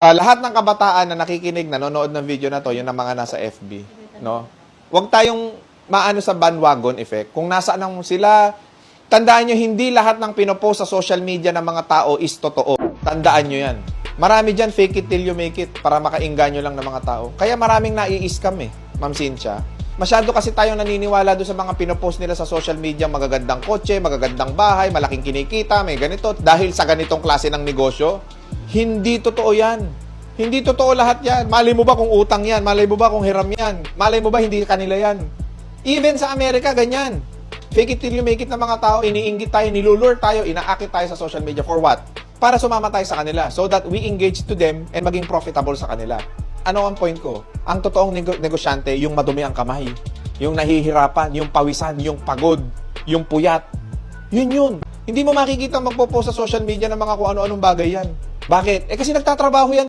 Lahat ng kabataan na nakikinig, nanonood ng video na to, yun ang mga nasa FB, no? Huwag tayong maano sa bandwagon effect. Kung nasaan ang sila, tandaan nyo, hindi lahat ng pinopost sa social media ng mga tao is totoo. Tandaan nyo yan. Marami dyan, fake it till you make it, para makainganyo lang ng mga tao. Kaya maraming nai-scam Ma'am Cynthia. Masyado kasi tayong naniniwala doon sa mga pinopost nila sa social media, magagandang kotse, magagandang bahay, malaking kinikita, may ganito, dahil sa ganitong klase ng negosyo. Hindi totoo yan. Hindi totoo lahat yan. Malay mo ba kung utang yan? Malay mo ba kung hiram yan? Malay mo ba hindi kanila yan? Even sa Amerika, ganyan. Fake it till you make it ng mga tao, iniinggit tayo, nilulure tayo, inaakit tayo sa social media. For what? Para sumama tayo sa kanila so that we engage to them and maging profitable sa kanila. Ano ang point ko? Ang totoong negosyante, yung madumi ang kamay, yung nahihirapan, yung pawisan, yung pagod, yung puyat. Yun. Hindi mo makikita magpo-post sa social media ng mga kung ano-anong bagay yan. Bakit? Kasi nagtatrabaho yan.